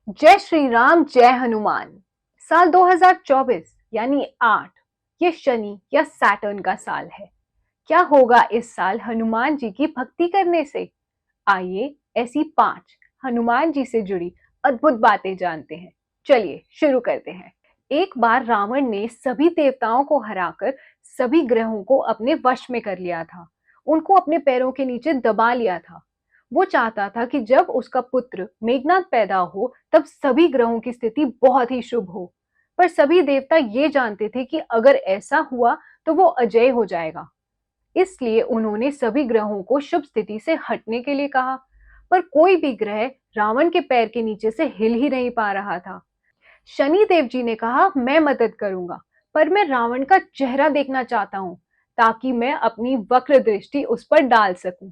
जय श्री राम, जय हनुमान। साल 2024 यानी 8, ये शनि या सैटर्न का साल है। क्या होगा इस साल हनुमान जी की भक्ति करने से? आइए ऐसी 5 हनुमान जी से जुड़ी अद्भुत बातें जानते हैं। चलिए शुरू करते हैं। एक बार रावण ने सभी देवताओं को हराकर सभी ग्रहों को अपने वश में कर लिया था। उनको अपने पैरों के नीचे दबा लिया था। वो चाहता था कि जब उसका पुत्र मेघनाथ पैदा हो तब सभी ग्रहों की स्थिति बहुत ही शुभ हो। पर सभी देवता ये जानते थे कि अगर ऐसा हुआ तो वो अजय हो जाएगा। इसलिए उन्होंने सभी ग्रहों को शुभ स्थिति से हटने के लिए कहा। पर कोई भी ग्रह रावण के पैर के नीचे से हिल ही नहीं पा रहा था। शनि देव जी ने कहा, मैं मदद करूंगा, पर मैं रावण का चेहरा देखना चाहता हूं ताकि मैं अपनी वक्र दृष्टि उस पर डाल सकूं।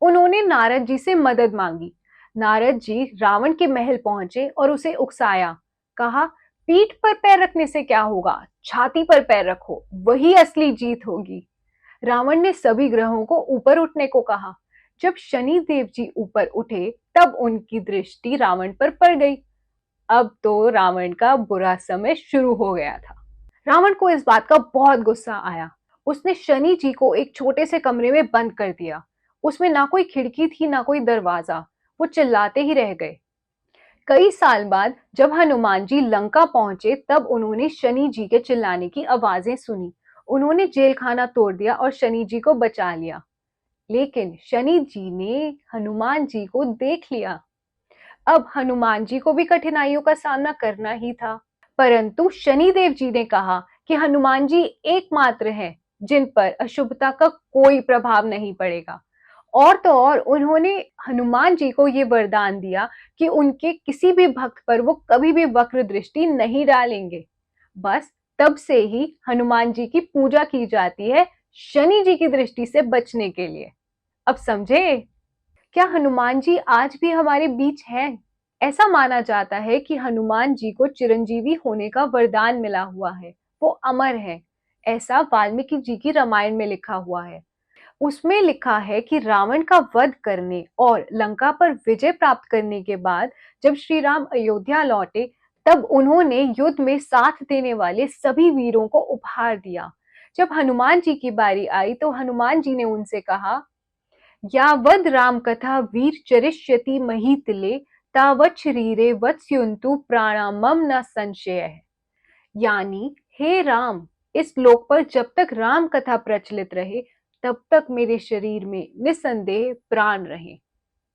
उन्होंने नारद जी से मदद मांगी। नारद जी रावण के महल पहुंचे और उसे उकसाया। कहा, पीठ पर पैर रखने से क्या होगा, छाती पर पैर रखो, वही असली जीत होगी। रावण ने सभी ग्रहों को ऊपर उठने को कहा। जब शनि देव जी ऊपर उठे तब उनकी दृष्टि रावण पर पड़ गई। अब तो रावण का बुरा समय शुरू हो गया था। रावण को इस बात का बहुत गुस्सा आया। उसने शनि जी को एक छोटे से कमरे में बंद कर दिया। उसमें ना कोई खिड़की थी ना कोई दरवाजा। वो चिल्लाते ही रह गए। कई साल बाद जब हनुमान जी लंका पहुंचे तब उन्होंने शनि जी के चिल्लाने की आवाजें सुनी। उन्होंने जेल खाना तोड़ दिया और शनि जी को बचा लिया। लेकिन शनि जी ने हनुमान जी को देख लिया। अब हनुमान जी को भी कठिनाइयों का सामना करना ही था। परंतु शनिदेव जी ने कहा कि हनुमान जी एकमात्र हैं जिन पर अशुभता का कोई प्रभाव नहीं पड़ेगा। और तो और उन्होंने हनुमान जी को ये वरदान दिया कि उनके किसी भी भक्त पर वो कभी भी वक्र दृष्टि नहीं डालेंगे। बस तब से ही हनुमान जी की पूजा की जाती है, शनि जी की दृष्टि से बचने के लिए। अब समझे? क्या हनुमान जी आज भी हमारे बीच हैं? ऐसा माना जाता है कि हनुमान जी को चिरंजीवी होने का वरदान मिला हुआ है। वो अमर है। ऐसा वाल्मीकि जी की रामायण में लिखा हुआ है। उसमें लिखा है कि रावण का वध करने और लंका पर विजय प्राप्त करने के बाद जब श्री राम अयोध्या लौटे तब उन्होंने युद्ध में साथ देने वाले सभी वीरों को उपहार दिया। जब हनुमान जी की बारी आई तो हनुमान जी ने उनसे कहा, यावद् राम कथा वीर चरिष्यति महीतले तावत् शरीरे वत्स्यन्तु प्राणा मम न संशय। यानी, हे राम, इस लोक पर जब तक राम कथा प्रचलित रहे तब तक मेरे शरीर में निसंदेह प्राण रहे।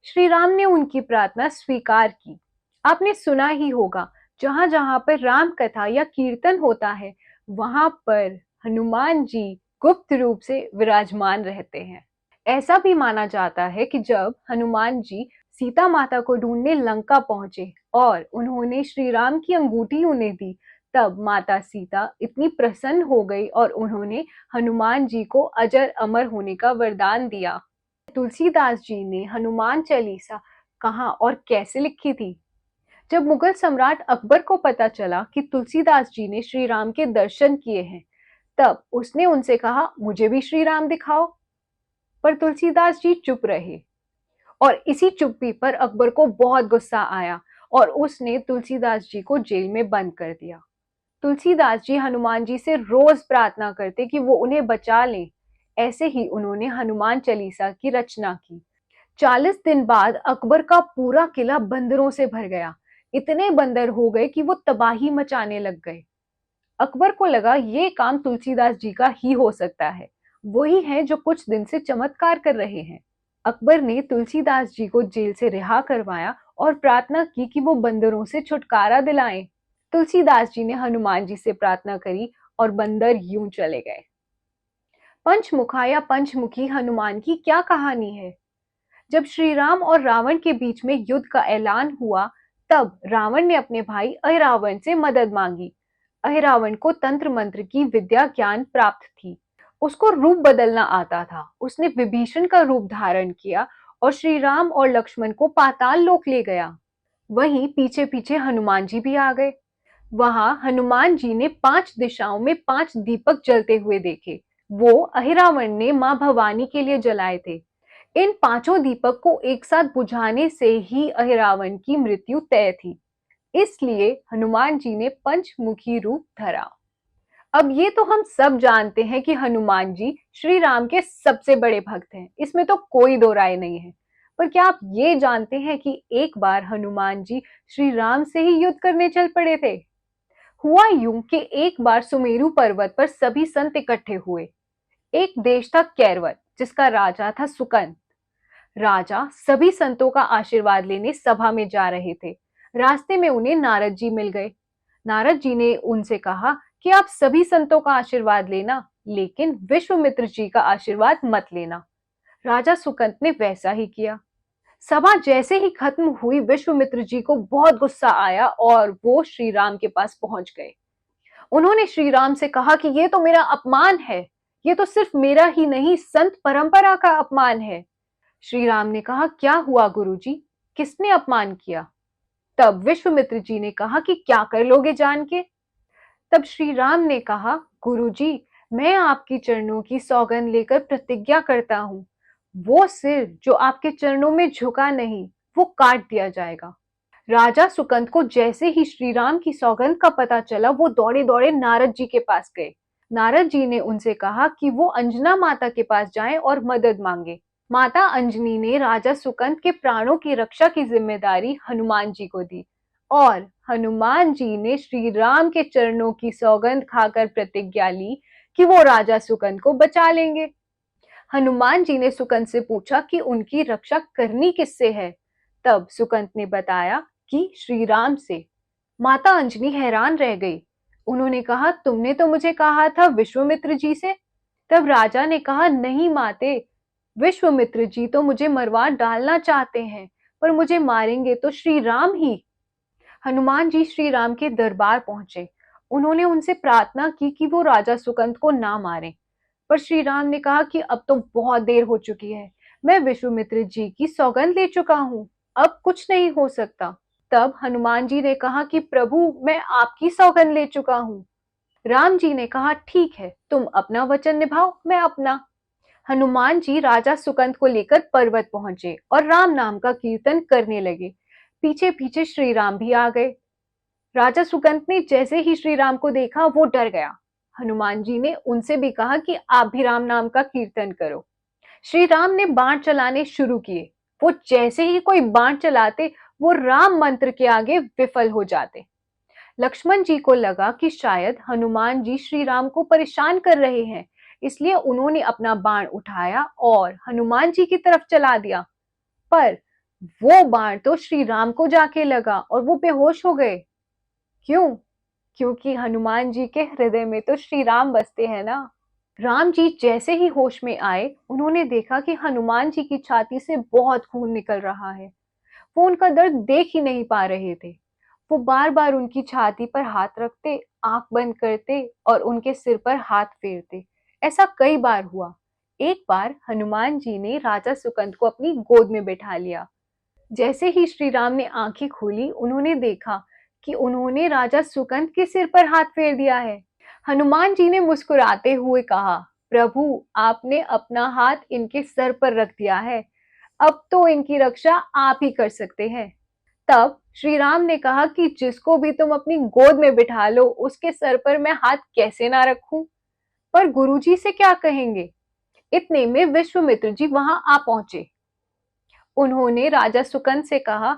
श्री राम ने उनकी प्रार्थना स्वीकार की। आपने सुना ही होगा, जहां जहां पर राम कथा या कीर्तन होता है वहां पर हनुमान जी गुप्त रूप से विराजमान रहते हैं। ऐसा भी माना जाता है कि जब हनुमान जी सीता माता को ढूंढने लंका पहुंचे और उन्होंने श्री राम की अंगूठी उन्हें दी तब माता सीता इतनी प्रसन्न हो गई और उन्होंने हनुमान जी को अजर अमर होने का वरदान दिया। तुलसीदास जी ने हनुमान चालीसा कहाँ और कैसे लिखी थी? जब मुगल सम्राट अकबर को पता चला कि तुलसीदास जी ने श्री राम के दर्शन किए हैं तब उसने उनसे कहा, मुझे भी श्री राम दिखाओ। पर तुलसीदास जी चुप रहे और इसी चुप्पी पर अकबर को बहुत गुस्सा आया और उसने तुलसीदास जी को जेल में बंद कर दिया। तुलसीदास जी हनुमान जी से रोज प्रार्थना करते कि वो उन्हें बचा लें। ऐसे ही उन्होंने हनुमान चालीसा की रचना की। 40 दिन बाद अकबर का पूरा किला बंदरों से भर गया। इतने बंदर हो गए कि वो तबाही मचाने लग गए। अकबर को लगा ये काम तुलसीदास जी का ही हो सकता है। वही हैं जो कुछ दिन से चमत्कार कर रहे हैं। अकबर ने तुलसीदास जी को जेल से रिहा करवाया और प्रार्थना की कि वो बंदरों से छुटकारा दिलाएं। तुलसीदास जी ने हनुमान जी से प्रार्थना करी और बंदर यूं चले गए। पंचमुखा या पंचमुखी हनुमान की क्या कहानी है? जब श्री राम और रावण के बीच में युद्ध का ऐलान हुआ तब रावण ने अपने भाई अहिरावण से मदद मांगी। अहिरावण को तंत्र मंत्र की विद्या ज्ञान प्राप्त थी। उसको रूप बदलना आता था। उसने विभीषण का रूप धारण किया और श्री राम और लक्ष्मण को पाताल लोक ले गया। वहीं पीछे पीछे हनुमान जी भी आ गए। वहां हनुमान जी ने 5 दिशाओं में 5 दीपक जलते हुए देखे। वो अहिरावण ने मां भवानी के लिए जलाए थे। इन पांचों दीपक को एक साथ बुझाने से ही अहिरावण की मृत्यु तय थी। इसलिए हनुमान जी ने पंचमुखी रूप धरा। अब ये तो हम सब जानते हैं कि हनुमान जी श्री राम के सबसे बड़े भक्त हैं, इसमें तो कोई दो राय नहीं है। पर क्या आप ये जानते हैं कि एक बार हनुमान जी श्री राम से ही युद्ध करने चल पड़े थे? हुआ यूं कि एक बार सुमेरु पर्वत पर सभी संत इकट्ठे हुए। एक देश था कैरवत, जिसका राजा था सुकंद। राजा सभी संतों का आशीर्वाद लेने सभा में जा रहे थे। रास्ते में उन्हें नारद जी मिल गए। नारद जी ने उनसे कहा कि आप सभी संतों का आशीर्वाद लेना, लेकिन विश्वामित्र जी का आशीर्वाद मत लेना। राजा सुकंत ने वैसा ही किया। सभा जैसे ही खत्म हुई, विश्वामित्र जी को बहुत गुस्सा आया और वो श्री राम के पास पहुंच गए। उन्होंने श्री राम से कहा कि ये तो मेरा अपमान है। ये तो सिर्फ मेरा ही नहीं, संत परंपरा का अपमान है। श्री राम ने कहा, क्या हुआ गुरुजी, किसने अपमान किया? तब विश्वामित्र जी ने कहा कि क्या कर लोगे जान के? तब श्री राम ने कहा, गुरुजी, मैं आपकी चरणों की सौगंध लेकर प्रतिज्ञा करता हूं, वो सिर जो आपके चरणों में झुका नहीं, वो काट दिया जाएगा। राजा सुकंद को जैसे ही श्री राम की सौगंध का पता चला, वो दौड़े दौड़े नारद जी के पास गए। नारद जी ने उनसे कहा कि वो अंजना माता के पास जाएं और मदद मांगे। माता अंजनी ने राजा सुकंद के प्राणों की रक्षा की जिम्मेदारी हनुमान जी को दी और हनुमान जी ने श्री राम के चरणों की सौगंध खाकर प्रतिज्ञा ली कि वो राजा सुकंद को बचा लेंगे। हनुमान जी ने सुकंद से पूछा कि उनकी रक्षा करनी किससे है। तब सुकंद ने बताया कि श्री राम से। माता अंजनी हैरान रह गई। उन्होंने कहा, तुमने तो मुझे कहा था विश्वामित्र जी से। तब राजा ने कहा, नहीं माते, विश्वामित्र जी तो मुझे मरवा डालना चाहते हैं, पर मुझे मारेंगे तो श्री राम ही। हनुमान जी श्री राम के दरबार पहुंचे। उन्होंने उनसे प्रार्थना की कि वो राजा सुकंद को ना मारें। पर श्री राम ने कहा कि अब तो बहुत देर हो चुकी है, मैं विश्वामित्र जी की सौगंध ले चुका हूँ, अब कुछ नहीं हो सकता। तब हनुमान जी ने कहा कि प्रभु, मैं आपकी सौगंध ले चुका हूँ। राम जी ने कहा, ठीक है, तुम अपना वचन निभाओ, मैं अपना। हनुमान जी राजा सुकंद को लेकर पर्वत पहुंचे और राम नाम का कीर्तन करने लगे। पीछे पीछे श्री राम भी आ गए। राजा सुकंद ने जैसे ही श्री राम को देखा, वो डर गया। हनुमान जी ने उनसे भी कहा कि आप भी राम नाम का कीर्तन करो। श्री राम ने बाण चलाने शुरू किए। वो जैसे ही कोई बाण चलाते, वो राम मंत्र के आगे विफल हो जाते। लक्ष्मण जी को लगा कि शायद हनुमान जी श्री राम को परेशान कर रहे हैं, इसलिए उन्होंने अपना बाण उठाया और हनुमान जी की तरफ चला दिया। पर वो बाण तो श्री राम को जाके लगा और वो बेहोश हो गए। क्यों? क्योंकि हनुमान जी के हृदय में तो श्री राम बसते हैं ना। राम जी जैसे ही होश में आए, उन्होंने देखा कि हनुमान जी की छाती से बहुत खून निकल रहा है। वो उनका दर्द देख ही नहीं पा रहे थे। वो बार बार उनकी छाती पर हाथ रखते, आंख बंद करते और उनके सिर पर हाथ फेरते। ऐसा कई बार हुआ। एक बार हनुमान जी ने राजा सुकंद को अपनी गोद में बैठा लिया। जैसे ही श्री राम ने आंखें खोली, उन्होंने देखा कि उन्होंने राजा सुकंद के सिर पर हाथ फेर दिया है। हनुमान जी ने मुस्कुराते हुए कहा, प्रभु, आपने अपना हाथ इनके सर पर रख दिया है, अब तो इनकी रक्षा आप ही कर सकते हैं। तब श्री राम ने कहा कि जिसको भी तुम अपनी गोद में बिठा लो, उसके सर पर मैं हाथ कैसे ना रखूं? पर गुरुजी से क्या कहेंगे? इतने में विश्वामित्र जी वहां आ पहुंचे। उन्होंने राजा सुकंद से कहा,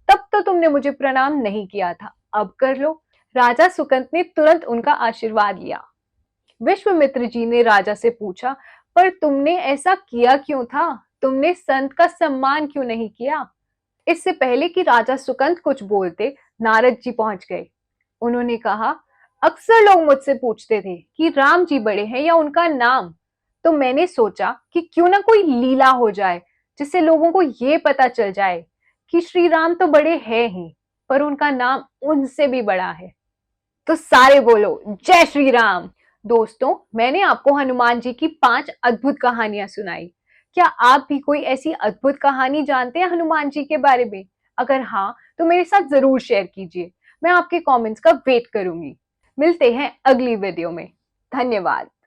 तब तो तुमने मुझे प्रणाम नहीं किया था, अब कर लो। राजा सुकंद ने तुरंत उनका आशीर्वाद लिया। विश्वामित्र जी ने राजा से पूछा, पर तुमने ऐसा किया क्यों था? तुमने संत का सम्मान क्यों नहीं किया? इससे पहले कि राजा सुकंद कुछ बोलते, नारद जी पहुंच गए। उन्होंने कहा, अक्सर लोग मुझसे पूछते थे कि राम जी बड़े हैं या उनका नाम, तो मैंने सोचा कि क्यों ना कोई लीला हो जाए, जिससे लोगों को ये पता चल जाए कि श्री राम तो बड़े हैं ही, पर उनका नाम उनसे भी बड़ा है। तो सारे बोलो, जय श्री राम। दोस्तों, मैंने आपको हनुमान जी की 5 अद्भुत कहानियां सुनाई। क्या आप भी कोई ऐसी अद्भुत कहानी जानते हैं हनुमान जी के बारे में? अगर हाँ, तो मेरे साथ जरूर शेयर कीजिए। मैं आपके कमेंट्स का वेट करूंगी। मिलते हैं अगली वीडियो में। धन्यवाद।